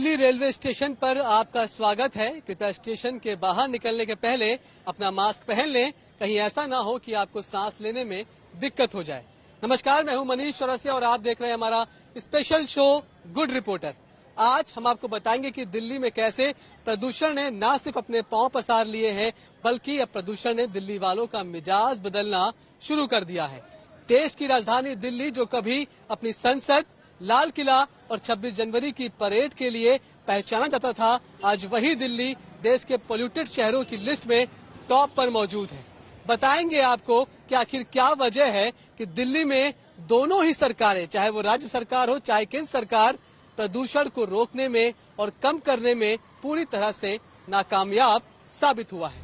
Delhi railway station पर आपका स्वागत है। कृपया स्टेशन के बाहर निकलने के पहले अपना मास्क पहन लें, कहीं ऐसा ना हो कि आपको सांस लेने में दिक्कत हो जाए। नमस्कार, मैं हूं मनीष चौरसिया और आप देख रहे हैं हमारा स्पेशल शो गुड रिपोर्टर। आज हम आपको बताएंगे कि दिल्ली में कैसे प्रदूषण ने न सिर्फ अपने पांव पसार लिए हैं, बल्कि अब प्रदूषण ने दिल्ली वालों का मिजाज बदलना शुरू कर दिया है। देश की राजधानी दिल्ली, जो कभी अपनी संसद, लाल किला और 26 जनवरी की परेड के लिए पहचाना जाता था, आज वही दिल्ली देश के पोल्यूटेड शहरों की लिस्ट में टॉप पर मौजूद है। बताएंगे आपको कि आखिर क्या वजह है कि दिल्ली में दोनों ही सरकारें, चाहे वो राज्य सरकार हो चाहे केंद्र सरकार, प्रदूषण को रोकने में और कम करने में पूरी तरह से नाकामयाब साबित हुआ है।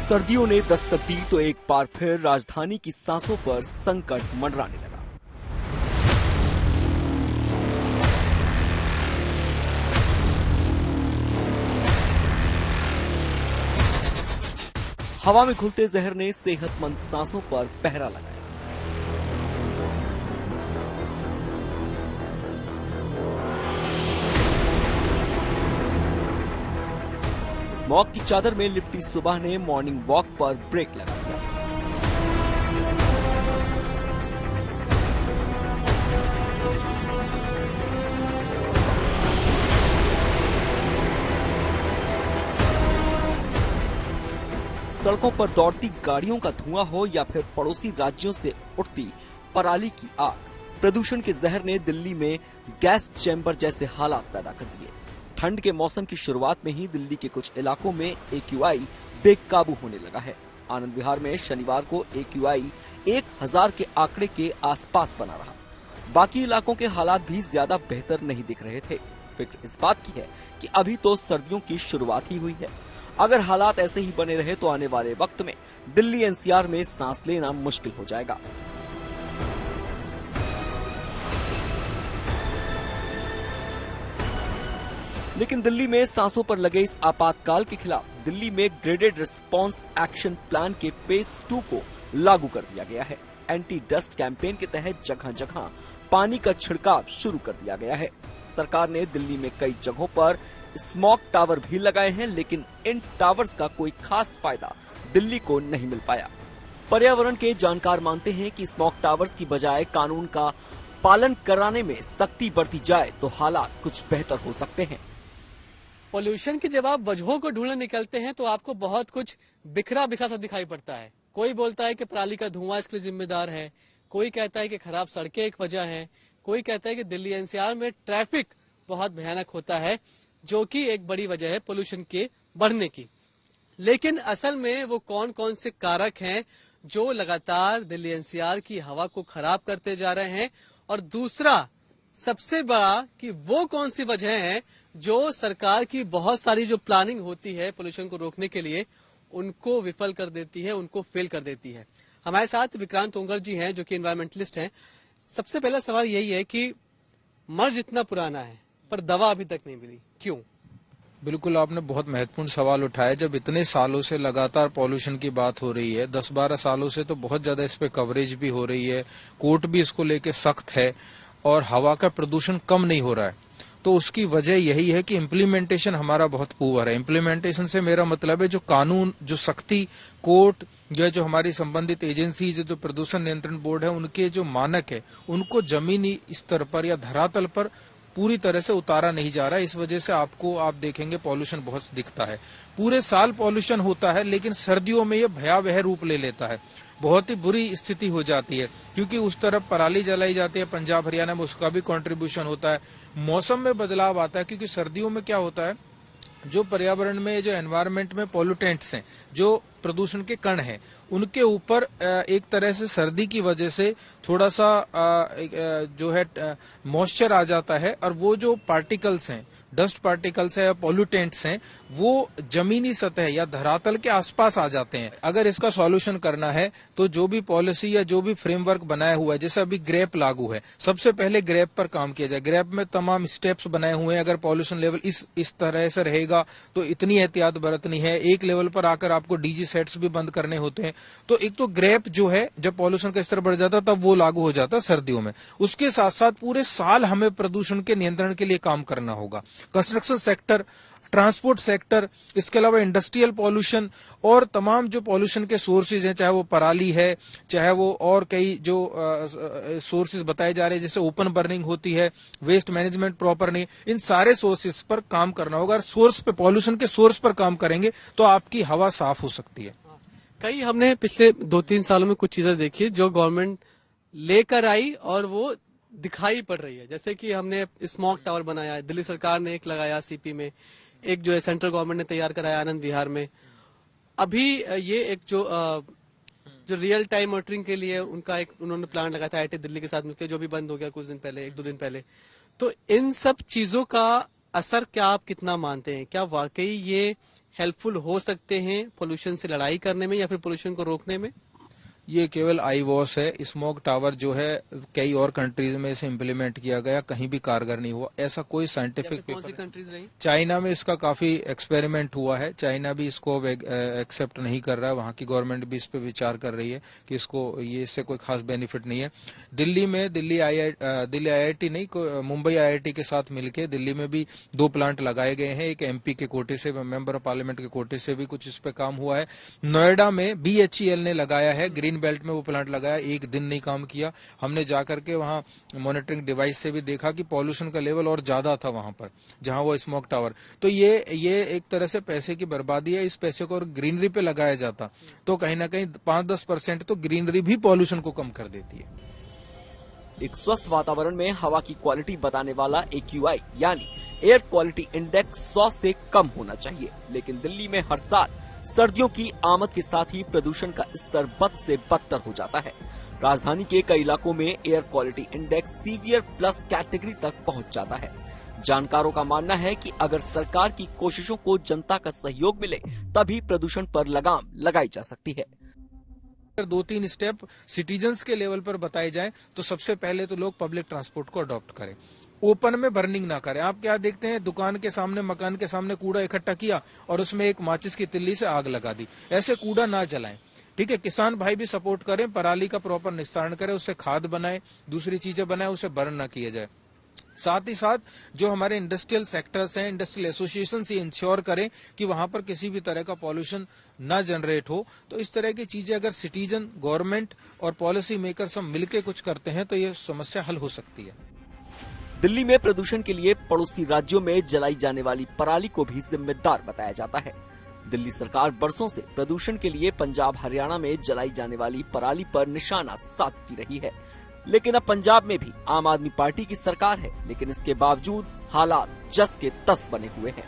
सर्दियों ने दस्तक दी तो एक बार फिर राजधानी की सांसों पर संकट मंडराने लगा। हवा में घुलते जहर ने सेहतमंद सांसों पर पहरा लगाया। स्मॉग की चादर में लिपटी सुबह ने मॉर्निंग वॉक पर ब्रेक लगा दिया। सड़कों पर दौड़ती गाड़ियों का धुआं हो या फिर पड़ोसी राज्यों से उठती पराली की आग, प्रदूषण के जहर ने दिल्ली में गैस चैम्बर जैसे हालात पैदा कर दिए। ठंड के मौसम की शुरुआत में ही दिल्ली के कुछ इलाकों में AQI बेकाबू होने लगा है। आनंद विहार में शनिवार को AQI 1000 के आंकड़े के आसपास बना रहा। बाकी इलाकों के हालात भी ज्यादा बेहतर नहीं दिख रहे थे। फिक्र इस बात की है कि अभी तो सर्दियों की शुरुआत ही हुई है। अगर हालात ऐसे ही बने रहे तो आने वाले वक्त में दिल्ली NCR में सांस लेना मुश्किल हो जाएगा। लेकिन दिल्ली में सांसों पर लगे इस आपातकाल के खिलाफ दिल्ली में ग्रेडेड रिस्पांस एक्शन प्लान के फेज 2 को लागू कर दिया गया है। एंटी डस्ट कैंपेन के तहत जगह जगह पानी का छिड़काव शुरू कर दिया गया है। सरकार ने दिल्ली में कई जगहों पर स्मॉग टावर भी लगाए हैं, लेकिन इन टावर्स का कोई खास फायदा दिल्ली को नहीं मिल पाया। पर्यावरण के जानकार मानते हैं कि स्मॉग टावर्स की बजाय कानून का पालन कराने में सख्ती बरती जाए तो हालात कुछ बेहतर हो सकते हैं। पोल्यूशन की जब आप वजहों को ढूंढने निकलते हैं तो आपको बहुत कुछ बिखरा बिखरा सा दिखाई पड़ता है। कोई बोलता है कि पराली का धुआं इसके लिए जिम्मेदार है, कोई कहता है कि खराब सड़कें एक वजह है, कोई कहता है कि दिल्ली NCR में ट्रैफिक बहुत भयानक होता है, जो कि एक बड़ी वजह है पोल्यूशन के बढ़ने की। लेकिन असल में वो कौन कौन से कारक हैं जो लगातार दिल्ली NCR की हवा को खराब करते जा रहे हैं, और दूसरा सबसे बड़ा कि वो कौन सी वजह है जो सरकार की बहुत सारी जो प्लानिंग होती है पोल्यूशन को रोकने के लिए, उनको विफल कर देती है, उनको फेल कर देती है। हमारे साथ विक्रांत ओंगर जी हैं, जो कि एनवायरमेंटलिस्ट हैं। सबसे पहला सवाल यही है कि मर्ज इतना पुराना है पर दवा अभी तक नहीं मिली, क्यों? बिल्कुल, आपने बहुत महत्वपूर्ण सवाल उठाया। जब इतने सालों से लगातार पॉल्यूशन की बात हो रही है, 10-12 सालों से तो बहुत ज्यादा इस पे कवरेज भी हो रही है, कोर्ट भी इसको लेके सख्त है और हवा का प्रदूषण कम नहीं हो रहा है, तो उसकी वजह यही है कि इम्प्लीमेंटेशन हमारा बहुत पुअर है। इम्प्लीमेंटेशन से मेरा मतलब है जो कानून, जो सख्ती, कोर्ट या जो हमारी संबंधित एजेंसी, जो प्रदूषण नियंत्रण बोर्ड है, उनके जो मानक है उनको जमीनी स्तर पर या धरातल पर पूरी तरह से उतारा नहीं जा रहा है। इस वजह से आप देखेंगे पॉल्यूशन बहुत दिखता है। पूरे साल पॉल्यूशन होता है, लेकिन सर्दियों में ये भयावह रूप ले लेता है। बहुत ही बुरी स्थिति हो जाती है, क्योंकि उस तरफ पराली जलाई जाती है, पंजाब हरियाणा में उसका भी कंट्रीब्यूशन होता है। मौसम में बदलाव आता है, क्योंकि सर्दियों में क्या होता है, जो पर्यावरण में, जो एनवायरनमेंट में पॉल्यूटेंट्स हैं, जो प्रदूषण के कण हैं, उनके ऊपर एक तरह से सर्दी की वजह से थोड़ा सा जो है मॉइस्चर आ जाता है, और वो जो पार्टिकल्स हैं डस्ट पार्टिकल्स है या पॉल्यूटेंट्स हैं वो जमीनी सतह या धरातल के आसपास आ जाते हैं। अगर इसका सॉल्यूशन करना है तो जो भी पॉलिसी या जो भी फ्रेमवर्क बनाया हुआ है, जैसे अभी ग्रेप लागू है, सबसे पहले ग्रेप पर काम किया जाए। ग्रेप में तमाम स्टेप्स बनाए हुए हैं, अगर पॉल्यूशन लेवल इस तरह से रहेगा तो इतनी एहतियात बरतनी है, एक लेवल पर आकर आपको डीजी सेट्स भी बंद करने होते हैं। तो एक तो ग्रेप जो है जब पॉल्यूशन का स्तर बढ़ जाता तब वो लागू हो जाता सर्दियों में। उसके साथ साथ पूरे साल हमें प्रदूषण के नियंत्रण के लिए काम करना होगा। कंस्ट्रक्शन सेक्टर, ट्रांसपोर्ट सेक्टर, इसके अलावा इंडस्ट्रियल पॉल्यूशन और तमाम जो पॉल्यूशन के सोर्सेज हैं, चाहे वो पराली है, चाहे वो और कई जो सोर्सेज बताए जा रहे हैं जैसे ओपन बर्निंग होती है, वेस्ट मैनेजमेंट प्रॉपर नहीं, इन सारे सोर्सेज पर काम करना होगा। सोर्स पे, पॉल्यूशन के सोर्स पर काम करेंगे तो आपकी हवा साफ हो सकती है। कई हमने पिछले 2-3 सालों में कुछ चीजें देखी जो गवर्नमेंट लेकर आई और वो दिखाई पड़ रही है। जैसे कि हमने स्मॉग टावर बनाया है, दिल्ली सरकार ने एक लगाया सीपी में, एक जो है सेंट्रल गवर्नमेंट ने तैयार कराया आनंद विहार में। अभी ये एक जो रियल टाइम मॉनिटरिंग के लिए उनका एक उन्होंने प्लान लगाया था आईआईटी दिल्ली के साथ मिलकर, जो भी बंद हो गया कुछ दिन पहले, 1-2 दिन पहले। तो इन सब चीजों का असर क्या आप कितना मानते हैं? क्या वाकई ये हेल्पफुल हो सकते हैं पोल्यूशन से लड़ाई करने में या फिर पोल्यूशन को रोकने में? ये केवल आई वॉश है। स्मोक टावर जो है कई और कंट्रीज में इसे इम्प्लीमेंट किया गया, कहीं भी कारगर नहीं हुआ। ऐसा कोई साइंटिफिक कौन सी कंट्रीज रही? चाइना में इसका काफी एक्सपेरिमेंट हुआ है, चाइना भी इसको एक्सेप्ट नहीं कर रहा है, वहां की गवर्नमेंट भी इस पे विचार कर रही है कि इससे कोई खास बेनिफिट नहीं है। दिल्ली में दिल्ली आईआईटी नहीं, मुंबई आईआईटी के साथ मिलकर दिल्ली में भी 2 प्लांट लगाए गए हैं। एक एमपी के कोटे से, मेंबर ऑफ पार्लियामेंट के कोटे से भी कुछ इस पे काम हुआ है। नोएडा में BHEL ने लगाया है, ग्रीन बेल्ट में वो प्लांट लगाया, एक दिन नहीं काम किया। हमने जाकर के वहां मॉनिटरिंग डिवाइस से भी देखा कि पॉल्यूशन का लेवल और ज्यादा था वहां पर जहां वो स्मोक टावर। तो ये एक तरह से पैसे की बर्बादी है। इस पैसे को और ग्रीनरी पे लगाया जाता तो कहीं ना कहीं 5-10% तो ग्रीनरी भी पॉल्यूशन को कम कर देती है। एक स्वस्थ वातावरण में हवा की क्वालिटी बताने वाला AQI यानी एयर क्वालिटी इंडेक्स 100 से कम होना चाहिए, लेकिन दिल्ली में हर साल सर्दियों की आमद के साथ ही प्रदूषण का स्तर बद से बदतर हो जाता है। राजधानी के कई इलाकों में air quality index severe plus category तक पहुंच जाता है। जानकारों का मानना है कि अगर सरकार की कोशिशों को जनता का सहयोग मिले तभी प्रदूषण पर लगाम लगाई जा सकती है। 2-3 स्टेप सिटीजन्स के लेवल पर बताए जाएं तो सबसे पहले तो लोग पब्लिक ट्रांसपोर्ट को अडॉप्ट करें, ओपन में बर्निंग ना करें। आप क्या देखते हैं, दुकान के सामने, मकान के सामने कूड़ा इकट्ठा किया और उसमें एक माचिस की तिल्ली से आग लगा दी। ऐसे कूड़ा ना जलाएं, ठीक है। किसान भाई भी सपोर्ट करें, पराली का प्रॉपर निस्तारण करें, उससे खाद बनाएं, दूसरी चीजें बनाएं, उसे बर्न ना किया जाए। साथ ही साथ जो हमारे इंडस्ट्रियल सेक्टर्स हैं, इंडस्ट्रियल एसोसिएशन ये इंश्योर करें कि वहां पर किसी भी तरह का पॉल्यूशन ना जनरेट हो। तो इस तरह की चीजें अगर सिटीजन, गवर्नमेंट और पॉलिसी मेकर सब मिलकर कुछ करते हैं तो ये समस्या हल हो सकती है। दिल्ली में प्रदूषण के लिए पड़ोसी राज्यों में जलाई जाने वाली पराली को भी जिम्मेदार बताया जाता है। दिल्ली सरकार बरसों से प्रदूषण के लिए पंजाब, हरियाणा में जलाई जाने वाली पराली पर निशाना साधती रही है, लेकिन अब पंजाब में भी आम आदमी पार्टी की सरकार है, लेकिन इसके बावजूद हालात जस के तस बने हुए हैं।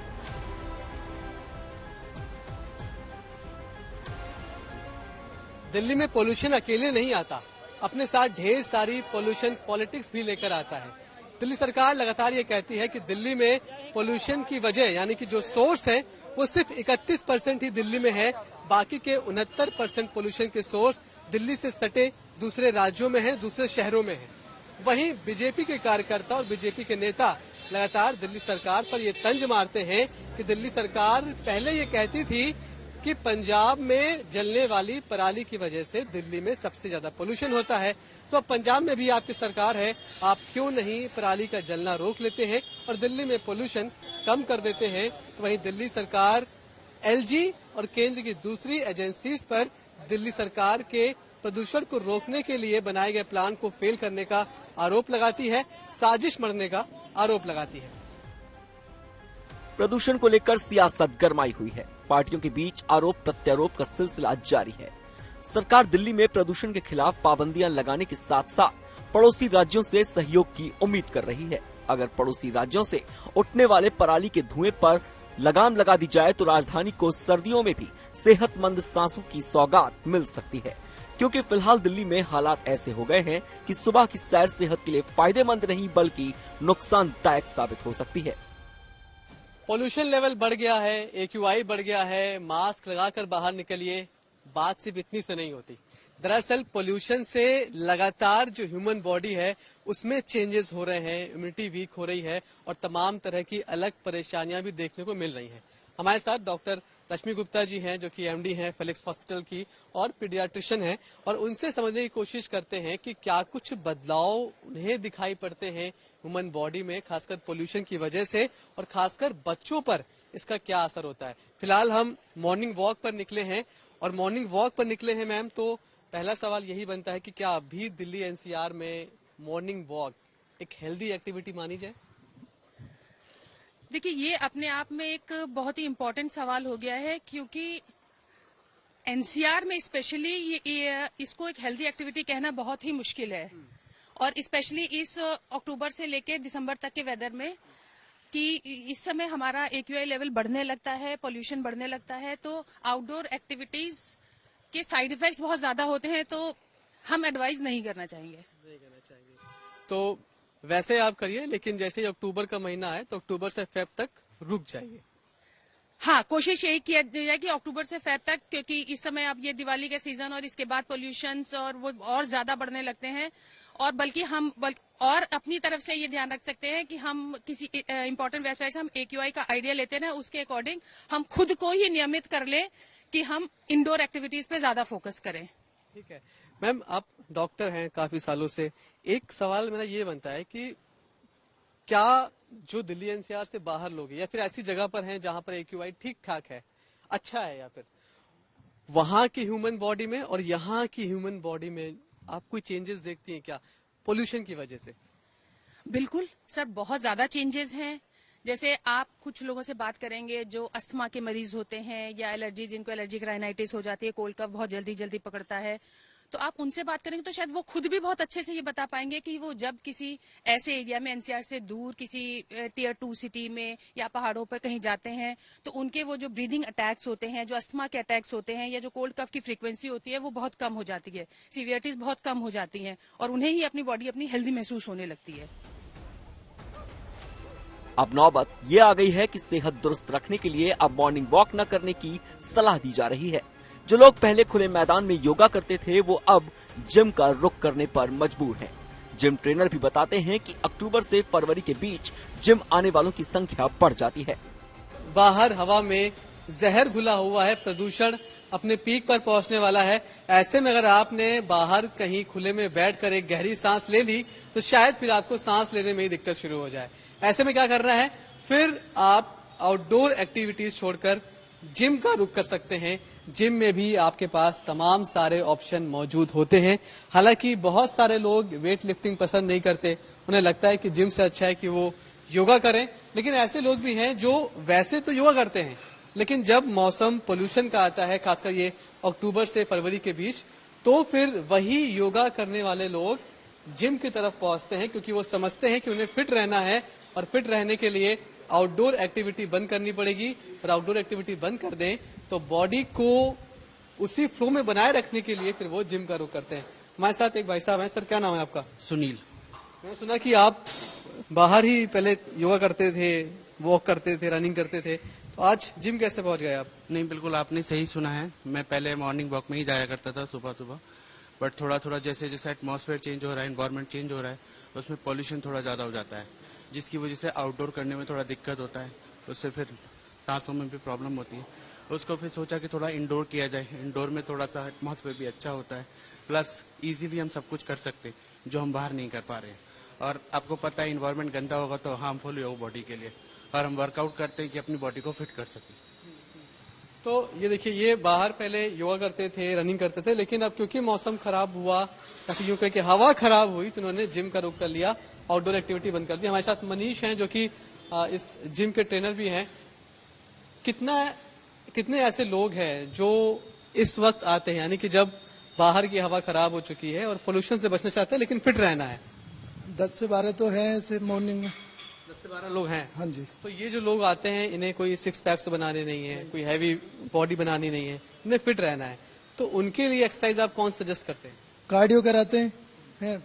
दिल्ली में पोल्यूशन अकेले नहीं आता, अपने साथ ढेर सारी पोल्यूशन पॉलिटिक्स भी लेकर आता है। दिल्ली सरकार लगातार ये कहती है कि दिल्ली में पोल्यूशन की वजह यानी कि जो सोर्स है वो सिर्फ 31% ही दिल्ली में है, बाकी के 69% पोल्यूशन के सोर्स दिल्ली से सटे दूसरे राज्यों में है, दूसरे शहरों में है। वहीं बीजेपी के कार्यकर्ता और बीजेपी के नेता लगातार दिल्ली सरकार पर ये तंज मारते हैं कि दिल्ली सरकार पहले ये कहती थी कि पंजाब में जलने वाली पराली की वजह से दिल्ली में सबसे ज्यादा पोल्यूशन होता है, तो अब पंजाब में भी आपकी सरकार है, आप क्यों नहीं पराली का जलना रोक लेते हैं और दिल्ली में पोल्यूशन कम कर देते हैं। तो वहीं दिल्ली सरकार LG और केंद्र की दूसरी एजेंसीज पर दिल्ली सरकार के प्रदूषण को रोकने के लिए बनाए गए प्लान को फेल करने का आरोप लगाती है, साजिश मरने का आरोप लगाती है। प्रदूषण को लेकर सियासत गरमाई हुई है, पार्टियों के बीच आरोप प्रत्यारोप का सिलसिला जारी है। सरकार दिल्ली में प्रदूषण के खिलाफ पाबंदियां लगाने के साथ साथ पड़ोसी राज्यों से सहयोग की उम्मीद कर रही है। अगर पड़ोसी राज्यों से उठने वाले पराली के धुएं पर लगाम लगा दी जाए तो राजधानी को सर्दियों में भी सेहतमंद सांसों की सौगात मिल सकती है, क्योंकि फिलहाल दिल्ली में हालात ऐसे हो गए हैं कि सुबह की सैर सेहत के लिए फायदेमंद नहीं बल्कि नुकसानदायक साबित हो सकती है। पोल्यूशन लेवल बढ़ गया है, AQI बढ़ गया है, मास्क लगाकर बाहर निकलिए, बात सिर्फ इतनी से नहीं होती। दरअसल पोल्यूशन से लगातार जो ह्यूमन बॉडी है उसमें चेंजेस हो रहे हैं, इम्यूनिटी वीक हो रही है और तमाम तरह की अलग परेशानियां भी देखने को मिल रही हैं। हमारे साथ डॉक्टर रश्मि गुप्ता जी हैं जो कि MD हैं फेलिक्स हॉस्पिटल की और पीडियाट्रिशियन हैं, और उनसे समझने की कोशिश करते हैं कि क्या कुछ बदलाव उन्हें दिखाई पड़ते हैं ह्यूमन बॉडी में, खासकर पोल्यूशन की वजह से, और खासकर बच्चों पर इसका क्या असर होता है। फिलहाल हम मॉर्निंग वॉक पर निकले हैं, और मॉर्निंग वॉक पर निकले हैं मैम, तो पहला सवाल यही बनता है कि क्या अभी दिल्ली NCR में मॉर्निंग वॉक एक हेल्दी एक्टिविटी मानी जाए? देखिए, ये अपने आप में एक बहुत ही इम्पोर्टेंट सवाल हो गया है, क्योंकि NCR में स्पेशली इसको एक हेल्दी एक्टिविटी कहना बहुत ही मुश्किल है, और स्पेशली इस अक्टूबर से लेकर दिसंबर तक के वेदर में, कि इस समय हमारा AQI लेवल बढ़ने लगता है, पोल्यूशन बढ़ने लगता है, तो आउटडोर एक्टिविटीज के साइड इफेक्ट्स बहुत ज्यादा होते हैं, तो हम एडवाइज नहीं करना चाहेंगे। तो वैसे आप करिए, लेकिन जैसे ही अक्टूबर का महीना है तो अक्टूबर से फेब तक रुक जाइए। हाँ, कोशिश यही किया जाए कि अक्टूबर से फेब तक, क्योंकि इस समय अब ये दिवाली के सीजन और इसके बाद पोल्यूशन और वो और ज्यादा बढ़ने लगते हैं, और बल्कि हम और अपनी तरफ से ये ध्यान रख सकते हैं कि हम किसी इंपॉर्टेंट वेबसाइट से हम AQI का आइडिया लेते हैं, उसके अकॉर्डिंग हम खुद को ही नियमित कर लें कि हम इंडोर एक्टिविटीज पे ज्यादा फोकस करें। ठीक है मैम, आप डॉक्टर हैं काफी सालों से, एक सवाल मेरा ये बनता है कि क्या जो दिल्ली NCR से बाहर लोग हैं या फिर ऐसी जगह पर हैं जहां पर AQI ठीक ठाक है, अच्छा है, या फिर वहां की ह्यूमन बॉडी में और यहाँ की ह्यूमन बॉडी में आप कोई चेंजेस देखती हैं क्या पोल्यूशन की वजह से? बिल्कुल सर, बहुत ज्यादा चेंजेस हैं। जैसे आप कुछ लोगों से बात करेंगे जो अस्थमा के मरीज होते हैं, या एलर्जी, जिनको एलर्जिक राइनाइटिस हो जाती है, कोल्ड कफ बहुत जल्दी पकड़ता है, तो आप उनसे बात करेंगे तो शायद वो खुद भी बहुत अच्छे से ये बता पाएंगे कि वो जब किसी ऐसे एरिया में NCR से दूर किसी Tier 2 सिटी में या पहाड़ों पर कहीं जाते हैं, तो उनके वो जो ब्रीदिंग अटैक्स होते हैं, जो अस्थमा के अटैक्स होते हैं, या जो कोल्ड कफ की फ्रीक्वेंसी होती है, वो बहुत कम हो जाती है, सीवियरिटीज बहुत कम हो जाती है, और उन्हें ही अपनी बॉडी अपनी हेल्दी महसूस होने लगती है। अब नौबत ये आ गई है कि सेहत दुरुस्त रखने के लिए अब मॉर्निंग वॉक न करने की सलाह दी जा रही है। जो लोग पहले खुले मैदान में योगा करते थे, वो अब जिम का रुख करने पर मजबूर हैं। जिम ट्रेनर भी बताते हैं कि अक्टूबर से फरवरी के बीच जिम आने वालों की संख्या बढ़ जाती है। बाहर हवा में जहर घुला हुआ है, प्रदूषण अपने पीक पर पहुंचने वाला है। ऐसे में अगर आपने बाहर कहीं खुले में बैठकर एक गहरी सांस ले ली तो शायद फिर आपको सांस लेने में ही दिक्कत शुरू हो जाए। ऐसे में क्या करना है, फिर आप आउटडोर एक्टिविटीज छोड़कर जिम का रुख कर सकते हैं। जिम में भी आपके पास तमाम सारे ऑप्शन मौजूद होते हैं। हालांकि बहुत सारे लोग वेट लिफ्टिंग पसंद नहीं करते, उन्हें लगता है कि जिम से अच्छा है कि वो योगा करें, लेकिन ऐसे लोग भी हैं जो वैसे तो योगा करते हैं, लेकिन जब मौसम पोल्यूशन का आता है, खासकर ये अक्टूबर से फरवरी के बीच, तो फिर वही योगा करने वाले लोग जिम की तरफ पहुंचते हैं, क्योंकि वो समझते हैं कि उन्हें फिट रहना है, और फिट रहने के लिए आउटडोर एक्टिविटी बंद करनी पड़ेगी। और आउटडोर एक्टिविटी बंद कर दें तो बॉडी को उसी फ्लो में बनाए रखने के लिए फिर वो जिम का रुख करते हैं। हमारे साथ एक भाई साहब हैं। सर, क्या नाम है आपका? सुनील। मैं सुना कि आप बाहर ही पहले योगा करते थे, वॉक करते थे, रनिंग करते थे, तो आज जिम कैसे पहुंच गए आप? नहीं, बिल्कुल आपने सही सुना है। मैं पहले मॉर्निंग वॉक में ही जाया करता था सुबह सुबह, बट थोड़ा थोड़ा जैसे जैसे एटमॉस्फेयर चेंज हो रहा है, एनवायरमेंट चेंज हो रहा है, उसमें पॉल्यूशन थोड़ा ज्यादा हो जाता है, जिसकी वजह से आउटडोर करने में थोड़ा दिक्कत होता है, उससे फिर सांसों में भी प्रॉब्लम होती है। उसको फिर सोचा कि थोड़ा इंडोर किया जाए। इंडोर में थोड़ा सा एटमॉस्फेयर भी अच्छा होता है, प्लस इजीली हम सब कुछ कर सकते हैं जो हम बाहर नहीं कर पा रहे हैं। और आपको पता है इन्वायरमेंट गंदा होगा तो हार्मफुल ही होगा बॉडी के लिए, और हम वर्कआउट करते हैं कि अपनी बॉडी को फिट कर सकें। तो ये देखिए, ये बाहर पहले योगा करते थे, रनिंग करते थे, लेकिन अब क्योंकि मौसम खराब हुआ, या फिर यूं कह के हवा खराब हुई, तो उन्होंने जिम का रुख कर लिया, आउटडोर एक्टिविटी बंद कर दी। हमारे साथ मनीष हैं जो कि इस जिम के ट्रेनर भी हैं। कितने ऐसे लोग हैं जो इस वक्त आते हैं, यानी कि जब बाहर की हवा खराब हो चुकी है और पोल्यूशन से बचना चाहते हैं लेकिन फिट रहना है? 10 से 12 तो है ऐसे मॉर्निंग में। 10 से 12 लोग हैं। हाँ जी। तो ये जो लोग आते हैं, इन्हें कोई 6 पैक्स बनाने नहीं है, कोई हैवी बॉडी बनानी नहीं है, इन्हें फिट रहना है, तो उनके लिए एक्सरसाइज आप कौन सजेस्ट करते हैं? कार्डियो कराते हैं,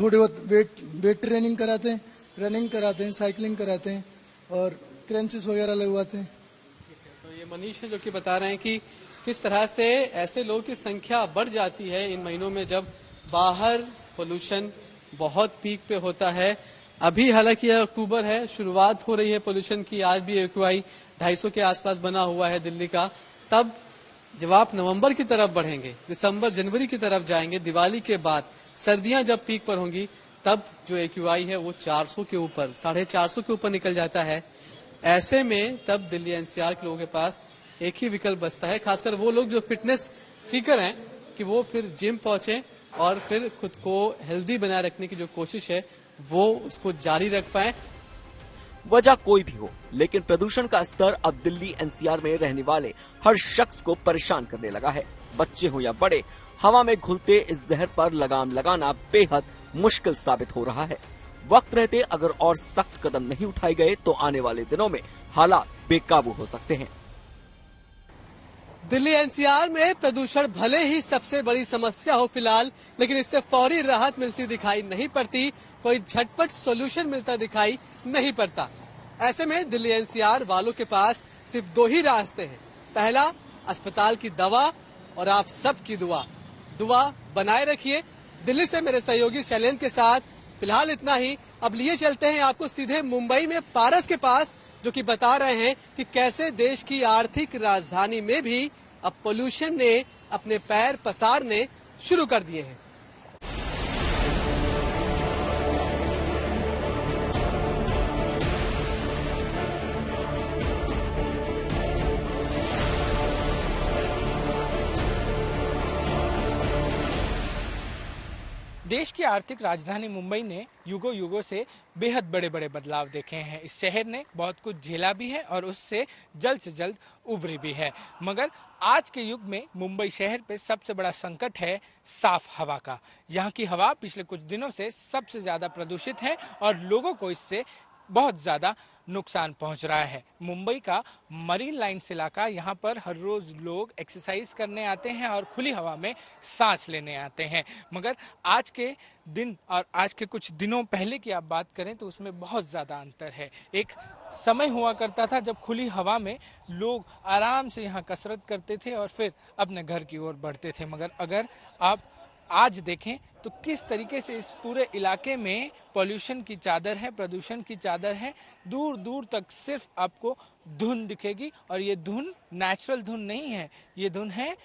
थोड़ी बहुत वेट ट्रेनिंग कराते हैं, रनिंग कराते हैं, साइकिलिंग कराते हैं, और क्रंचेस वगैरह लगवाते हैं। तो ये मनीष है जो कि बता रहे हैं कि किस तरह से ऐसे लोगों की संख्या बढ़ जाती है इन महीनों में जब बाहर पोल्यूशन बहुत पीक पे होता है। अभी हालांकि यह अक्टूबर है, शुरुआत हो रही है पोल्यूशन की। आज भी AQI 250 के आसपास बना हुआ है दिल्ली का। तब जब आप नवंबर की तरफ बढ़ेंगे, दिसंबर जनवरी की तरफ जाएंगे, दिवाली के बाद सर्दियां जब पीक पर होंगी, तब जो AQI है वो 400 के ऊपर, 450 के ऊपर निकल जाता है। ऐसे में तब दिल्ली NCR के लोगों के पास एक ही विकल्प बचता है, खासकर वो लोग जो फिटनेस फ्रीकर हैं, कि वो फिर जिम पहुंचे और फिर खुद को हेल्दी बनाए रखने की जो कोशिश है वो उसको जारी रख पाए। वजह कोई भी हो, लेकिन प्रदूषण का स्तर अब दिल्ली NCR में रहने वाले हर शख्स को परेशान करने लगा है। बच्चे हो या बड़े, हवा में घुलते इस जहर पर लगाम लगाना बेहद मुश्किल साबित हो रहा है। वक्त रहते अगर और सख्त कदम नहीं उठाए गए तो आने वाले दिनों में हालात बेकाबू हो सकते हैं। दिल्ली NCR में प्रदूषण भले ही सबसे बड़ी समस्या हो फिलहाल, लेकिन इससे फौरी राहत मिलती दिखाई नहीं पड़ती, कोई झटपट सॉल्यूशन मिलता दिखाई नहीं पड़ता। ऐसे में दिल्ली NCR वालों के पास सिर्फ दो ही रास्ते हैं। पहला, अस्पताल की दवा और आप सबकी दुआ। दुआ बनाए रखिए। दिल्ली से मेरे सहयोगी शैलेंद्र के साथ फिलहाल इतना ही। अब लिए चलते हैं आपको सीधे मुंबई में पारस के पास, जो कि बता रहे हैं कि कैसे देश की आर्थिक राजधानी में भी अब पोल्यूशन ने अपने पैर पसारने शुरू कर दिए हैं। देश की आर्थिक राजधानी मुंबई ने युगों युगों से बेहद बड़े बड़े बदलाव देखे हैं। इस शहर ने बहुत कुछ झेला भी है और उससे जल्द से जल्द उभरी भी है, मगर आज के युग में मुंबई शहर पे सबसे बड़ा संकट है साफ हवा का। यहाँ की हवा पिछले कुछ दिनों से सबसे ज्यादा प्रदूषित है और लोगों को इससे बहुत ज्यादा नुकसान पहुंच रहा है। मुंबई का मरीन लाइन्स इलाका, यहाँ पर हर रोज लोग एक्सरसाइज करने आते हैं और खुली हवा में सांस लेने आते हैं, मगर आज के दिन और आज के कुछ दिनों पहले की आप बात करें तो उसमें बहुत ज्यादा अंतर है। एक समय हुआ करता था जब खुली हवा में लोग आराम से यहाँ कसरत करते थे और फिर अपने घर की ओर बढ़ते थे, मगर अगर आप आज देखें तो किस तरीके से इस पूरे इलाके में पॉल्यूशन की चादर है, प्रदूषण की चादर है। दूर दूर तक सिर्फ आपको धुंध दिखेगी और ये धुंध नेचुरल धुंध नहीं है, ये धुंध है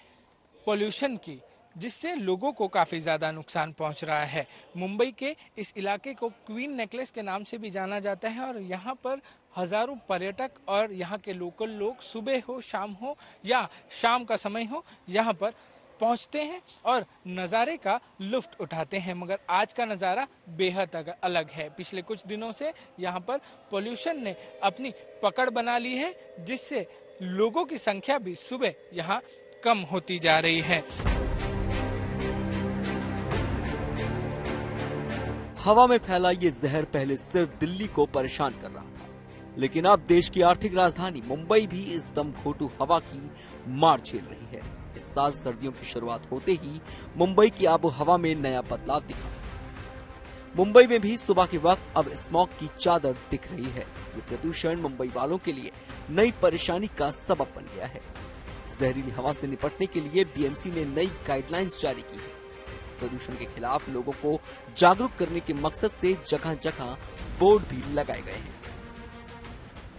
पॉल्यूशन की, जिससे लोगों को काफी ज्यादा नुकसान पहुंच रहा है। मुंबई के इस इलाके को क्वीन नेकलेस के नाम से भी जाना जाता है और यहाँ पर हजारों पर्यटक और यहाँ के लोकल लोग सुबह हो, शाम हो या शाम का समय हो, यहाँ पर पहुंचते हैं और नज़ारे का लुत्फ उठाते हैं। मगर आज का नज़ारा बेहद अलग है। पिछले कुछ दिनों से यहाँ पर पोल्यूशन ने अपनी पकड़ बना ली है, जिससे लोगों की संख्या भी सुबह यहाँ कम होती जा रही है। हवा में फैला ये जहर पहले सिर्फ दिल्ली को परेशान कर रहा था, लेकिन अब देश की आर्थिक राजधानी मुंबई भी इस दमघोटू हवा की मार झेल रही है। इस साल सर्दियों की शुरुआत होते ही मुंबई की आबो हवा में नया बदलाव दिखा। मुंबई में भी सुबह के वक्त अब स्मॉग की चादर दिख रही है। ये प्रदूषण मुंबई वालों के लिए नई परेशानी का सबब बन गया है। जहरीली हवा से निपटने के लिए BMC ने नई गाइडलाइंस जारी की है। प्रदूषण के खिलाफ लोगों को जागरूक करने के मकसद से जगह जगह बोर्ड भी लगाए गए हैं।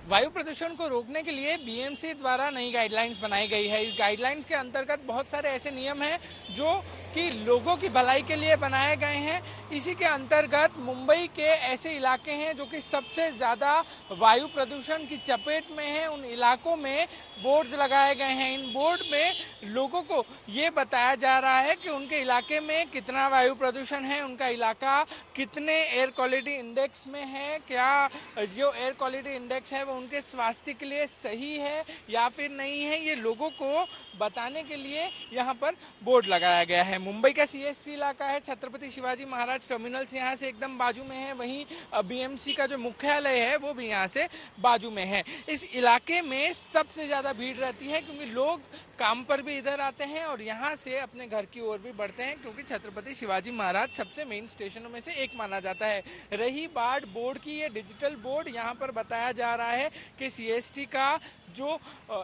वायु प्रदूषण को रोकने के लिए BMC द्वारा नई गाइडलाइंस बनाई गई है। इस गाइडलाइंस के अंतर्गत बहुत सारे ऐसे नियम हैं जो कि लोगों की भलाई के लिए बनाए गए हैं। इसी के अंतर्गत मुंबई के ऐसे इलाके हैं जो कि सबसे ज्यादा वायु प्रदूषण की चपेट में हैं। उन इलाकों में बोर्ड्स लगाए गए हैं। इन बोर्ड में लोगों को ये बताया जा रहा है कि उनके इलाके में कितना वायु प्रदूषण है, उनका इलाका कितने एयर क्वालिटी इंडेक्स में है, क्या जो एयर क्वालिटी इंडेक्स है वो उनके स्वास्थ्य के लिए सही है या फिर नहीं है, ये लोगों को बताने के लिए यहाँ पर बोर्ड लगाया गया है। मुंबई का CST इलाका है, छत्रपति शिवाजी महाराज टर्मिनल्स यहाँ से एकदम बाजू में है। वहीं BMC का जो मुख्यालय है वो भी यहाँ से बाजू में है। इस इलाके में सबसे ज्यादा भीड़ रहती है क्योंकि लोग काम पर भी इधर आते हैं और यहाँ से अपने घर की ओर भी बढ़ते हैं, क्योंकि छत्रपति शिवाजी महाराज सबसे मेन स्टेशनों में से एक माना जाता है। रही बात बोर्ड की, ये डिजिटल बोर्ड यहाँ पर बताया जा रहा है है कि CST का जो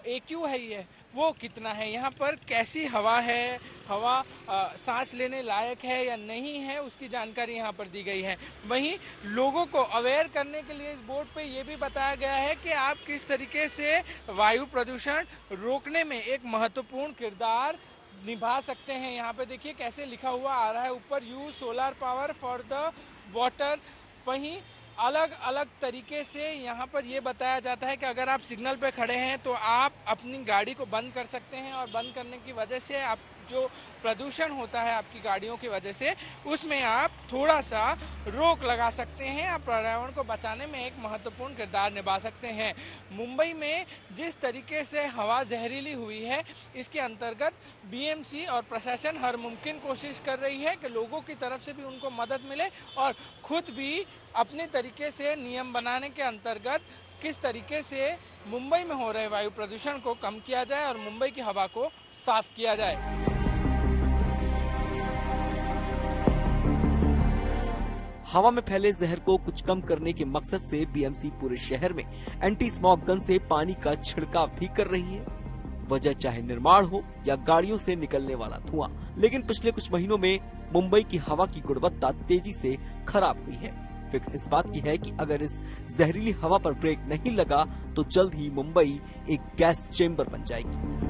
AQ है ये वो कितना है, यहाँ पर कैसी हवा है, हवा सांस लेने लायक है या नहीं है, उसकी जानकारी यहाँ पर दी गई है। वहीं लोगों को अवेयर करने के लिए इस बोर्ड पे ये भी बताया गया है कि आप किस तरीके से वायु प्रदूषण रोकने में एक महत्वपूर्ण किरदार निभा सकते हैं। यहाँ पे देखिए कैसे लिखा हुआ आ रहा है ऊपर, use solar power for the water. वहीं अलग अलग तरीके से यहाँ पर ये बताया जाता है कि अगर आप सिग्नल पे खड़े हैं तो आप अपनी गाड़ी को बंद कर सकते हैं और बंद करने की वजह से आप जो प्रदूषण होता है आपकी गाड़ियों की वजह से, उसमें आप थोड़ा सा रोक लगा सकते हैं। आप पर्यावरण को बचाने में एक महत्वपूर्ण किरदार निभा सकते हैं। मुंबई में जिस तरीके से हवा जहरीली हुई है, इसके अंतर्गत BMC और प्रशासन हर मुमकिन कोशिश कर रही है कि लोगों की तरफ से भी उनको मदद मिले और खुद भी अपने तरीके से नियम बनाने के अंतर्गत किस तरीके से मुंबई में हो रहे वायु प्रदूषण को कम किया जाए और मुंबई की हवा को साफ किया जाए। हवा में फैले जहर को कुछ कम करने के मकसद से BMC पूरे शहर में एंटी स्मॉग गन से पानी का छिड़काव भी कर रही है। वजह चाहे निर्माण हो या गाड़ियों से निकलने वाला धुआं, लेकिन पिछले कुछ महीनों में मुंबई की हवा की गुणवत्ता तेजी से खराब हुई है। फिक्र इस बात की है कि अगर इस जहरीली हवा पर ब्रेक नहीं लगा तो जल्द ही मुंबई एक गैस चेंबर बन जाएगी।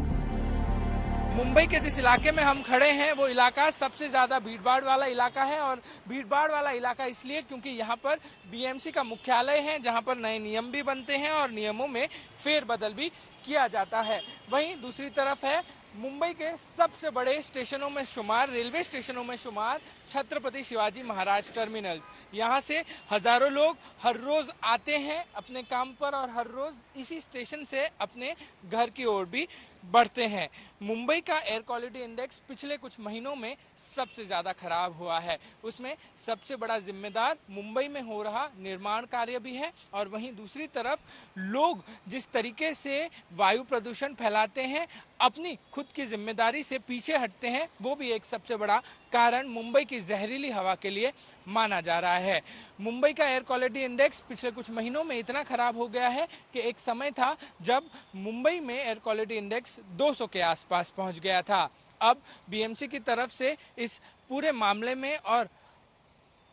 मुंबई के जिस इलाके में हम खड़े हैं वो इलाका सबसे ज्यादा भीड़भाड़ वाला इलाका है, और भीड़भाड़ वाला इलाका इसलिए क्योंकि यहाँ पर BMC का मुख्यालय है, जहाँ पर नए नियम भी बनते हैं और नियमों में फेरबदल भी किया जाता है। वहीं दूसरी तरफ है मुंबई के सबसे बड़े स्टेशनों में शुमार, रेलवे स्टेशनों में शुमार छत्रपति शिवाजी महाराज टर्मिनल्स। यहाँ से हजारों लोग हर रोज आते हैं अपने काम पर और हर रोज इसी स्टेशन से अपने घर की ओर भी बढ़ते हैं। मुंबई का एयर क्वालिटी इंडेक्स पिछले कुछ महीनों में सबसे ज्यादा खराब हुआ है। उसमें सबसे बड़ा जिम्मेदार मुंबई में हो रहा निर्माण कार्य भी है, और वहीं दूसरी तरफ लोग जिस तरीके से वायु प्रदूषण फैलाते हैं, अपनी खुद की जिम्मेदारी से पीछे हटते हैं, वो भी एक सबसे बड़ा कारण मुंबई की जहरीली हवा के लिए माना जा रहा है। मुंबई का एयर क्वालिटी इंडेक्स पिछले कुछ महीनों में इतना खराब हो गया है कि एक समय था जब मुंबई में एयर क्वालिटी इंडेक्स 200 के आसपास पहुंच गया था। अब BMC की तरफ से इस पूरे मामले में और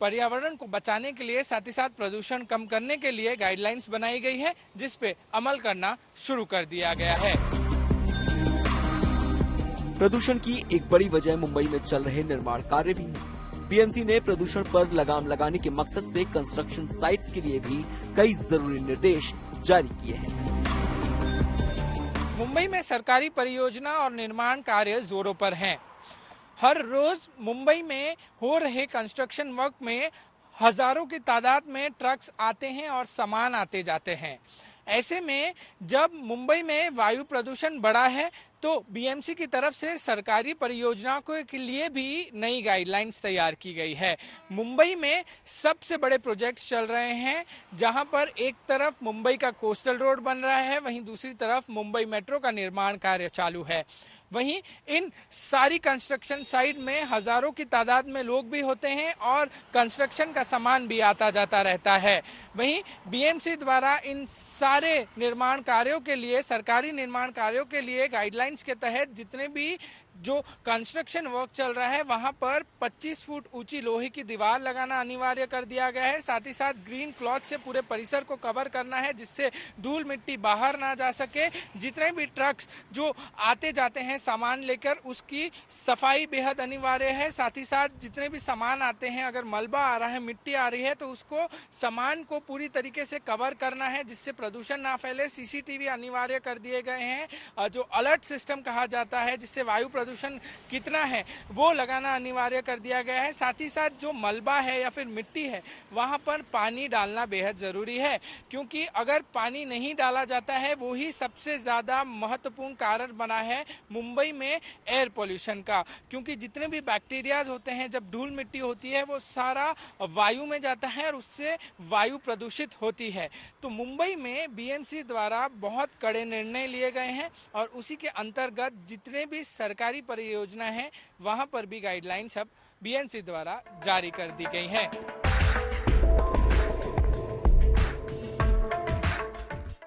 पर्यावरण को बचाने के लिए, साथ ही साथ प्रदूषण कम करने के लिए गाइडलाइंस बनाई गई है, जिस पे अमल करना शुरू कर दिया गया है। प्रदूषण की एक बड़ी वजह मुंबई में चल रहे निर्माण कार्य भी है। BMC ने प्रदूषण पर लगाम लगाने के मकसद से कंस्ट्रक्शन साइट्स के लिए भी कई जरूरी निर्देश जारी किए हैं। मुंबई में सरकारी परियोजना और निर्माण कार्य जोरों पर हैं। हर रोज मुंबई में हो रहे कंस्ट्रक्शन वर्क में हजारों की तादाद में ट्रक्स आते हैं और सामान आते जाते हैं। ऐसे में जब मुंबई में वायु प्रदूषण बढ़ा है तो BMC की तरफ से सरकारी परियोजनाओं के लिए भी नई गाइडलाइंस तैयार की गई है। मुंबई में सबसे बड़े प्रोजेक्ट्स चल रहे हैं, जहां पर एक तरफ मुंबई का कोस्टल रोड बन रहा है, वहीं दूसरी तरफ मुंबई मेट्रो का निर्माण कार्य चालू है। वहीं इन सारी कंस्ट्रक्शन साइट में हजारों की तादाद में लोग भी होते हैं और कंस्ट्रक्शन का सामान भी आता जाता रहता है। वहीं BMC द्वारा इन सारे निर्माण कार्यों के लिए, सरकारी निर्माण कार्यों के लिए गाइडलाइंस के तहत जितने भी जो कंस्ट्रक्शन वर्क चल रहा है वहां पर 25 फुट ऊंची लोहे की दीवार लगाना अनिवार्य कर दिया गया है। साथ ही साथ ग्रीन क्लॉथ से पूरे परिसर को कवर करना है, जिससे धूल मिट्टी बाहर ना जा सके। जितने भी ट्रक्स जो आते जाते हैं सामान लेकर, उसकी सफाई बेहद अनिवार्य है। साथ ही साथ जितने भी सामान आते हैं, अगर मलबा आ रहा है, मिट्टी आ रही है, तो उसको सामान को पूरी तरीके से कवर करना है, जिससे प्रदूषण ना फैले। CCTV अनिवार्य कर दिए गए हैं। जो अलर्ट सिस्टम कहा जाता है, जिससे वायु प्रदूषण कितना है वो लगाना अनिवार्य कर दिया गया है। साथ ही साथ जो मलबा है या फिर मिट्टी है, वहां पर पानी डालना बेहद जरूरी है, क्योंकि अगर पानी नहीं डाला जाता है, वो ही सबसे ज्यादा महत्वपूर्ण कारण बना है मुंबई में एयर पोल्यूशन का। क्योंकि जितने भी बैक्टीरियाज होते हैं, जब धूल मिट्टी होती है, वो सारा वायु में जाता है और उससे वायु प्रदूषित होती है। तो मुंबई में BMC द्वारा बहुत कड़े निर्णय लिए गए हैं और उसी के अंतर्गत जितने भी सरकारी परियोजना है वहां पर भी गाइडलाइंस अब BMC द्वारा जारी कर दी गई हैं।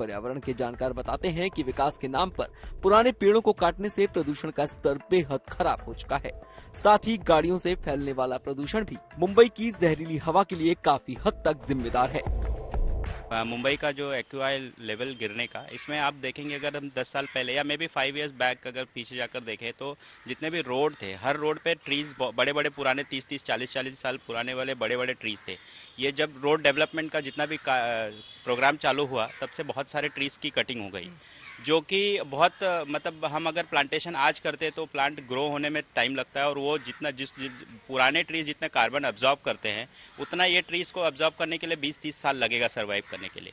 पर्यावरण के जानकार बताते हैं कि विकास के नाम पर पुराने पेड़ों को काटने से प्रदूषण का स्तर बेहद खराब हो चुका है। साथ ही गाड़ियों से फैलने वाला प्रदूषण भी मुंबई की जहरीली हवा के लिए काफी हद तक जिम्मेदार है। मुंबई का जो एक्यूआई लेवल गिरने का, इसमें आप देखेंगे अगर हम 10 साल पहले या मे बी 5 इयर्स बैक अगर पीछे जाकर देखें तो जितने भी रोड थे, हर रोड पे ट्रीज बड़े बड़े पुराने 30-30 40-40 साल पुराने वाले बड़े बड़े ट्रीज थे। ये जब रोड डेवलपमेंट का जितना भी प्रोग्राम चालू हुआ तब से बहुत सारे ट्रीज की कटिंग हो गई, जो कि बहुत मतलब हम अगर प्लांटेशन आज करते तो प्लांट ग्रो होने में टाइम लगता है और वो जितना जिस पुराने ट्रीज जितने कार्बन अब्जॉर्ब करते हैं उतना ये ट्रीज को अब्जॉर्ब करने के लिए 20-30 साल लगेगा सर्वाइव करने के लिए।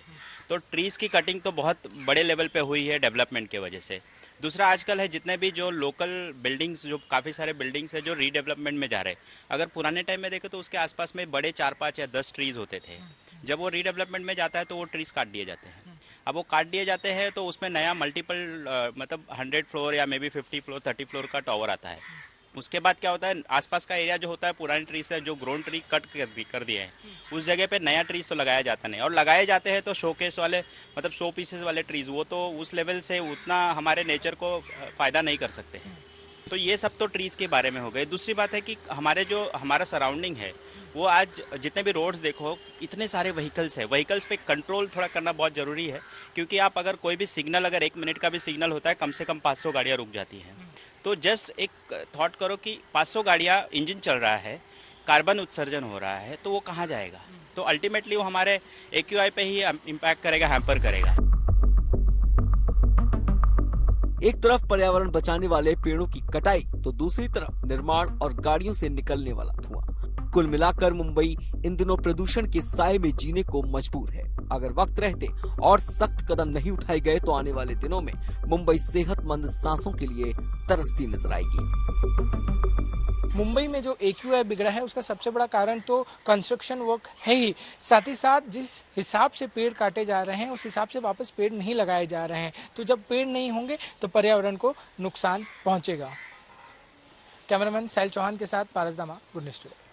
तो ट्रीज की कटिंग तो बहुत बड़े लेवल पे हुई है डेवलपमेंट के वजह से। दूसरा आजकल है जितने भी जो लोकल बिल्डिंग्स, जो काफ़ी सारे बिल्डिंग्स है जो रीडेवलपमेंट में जा रहे हैं, अगर पुराने टाइम में देखें तो उसके आसपास में बड़े 4-5 या 10 ट्रीज होते थे। जब वो रीडेवलपमेंट में जाता है तो वो ट्रीज काट दिए जाते हैं। अब वो काट दिए जाते हैं तो उसमें नया मल्टीपल मतलब 100 फ्लोर या मे बी 50 फ्लोर 30 फ्लोर का टावर आता है। उसके बाद क्या होता है, आसपास का एरिया जो होता है पुराने ट्री से जो ग्रोन ट्री कट कर दिए हैं उस जगह पे नया ट्रीज तो लगाया जाता नहीं, और लगाए जाते हैं तो शोकेस वाले मतलब शो पीसेस वाले ट्रीज, वो तो उस लेवल से उतना हमारे नेचर को फायदा नहीं कर सकते हैं। तो ये सब तो ट्रीज के बारे में हो गए। दूसरी बात है कि हमारा सराउंडिंग है वो आज जितने भी रोड्स देखो इतने सारे व्हीकल्स है, व्हीकल्स पे कंट्रोल थोड़ा करना बहुत जरूरी है, क्योंकि आप अगर कोई भी सिग्नल, अगर 1 मिनट का भी सिग्नल होता है कम से कम 500 गाड़ियाँ रुक जाती हैं। तो जस्ट एक थॉट करो कि 500 गाड़ियाँ इंजन चल रहा है, कार्बन उत्सर्जन हो रहा है, तो वो कहाँ जाएगा? तो अल्टीमेटली वो हमारे एक्यूआई पे ही इम्पैक्ट करेगा, हैम्पर करेगा। एक तरफ पर्यावरण बचाने वाले पेड़ों की कटाई तो दूसरी तरफ निर्माण और गाड़ियों से निकलने वाला धुआं। कुल मिलाकर मुंबई इन दिनों प्रदूषण के साए में जीने को मजबूर है। अगर वक्त रहते और सख्त कदम नहीं उठाए गए तो आने वाले दिनों में मुंबई सेहतमंद सांसों के लिए तरसती नजर आएगी। मुंबई में जो एक्यूआई बिगड़ा है उसका सबसे बड़ा कारण तो कंस्ट्रक्शन वर्क है ही, साथ ही साथ जिस हिसाब से पेड़ काटे जा रहे हैं उस हिसाब से वापस पेड़ नहीं लगाए जा रहे हैं। तो जब पेड़ नहीं होंगे तो पर्यावरण को नुकसान पहुंचेगा। कैमरामैन साहिल चौहान के साथ पारस दामा, गुड न्यूज़ टुडे।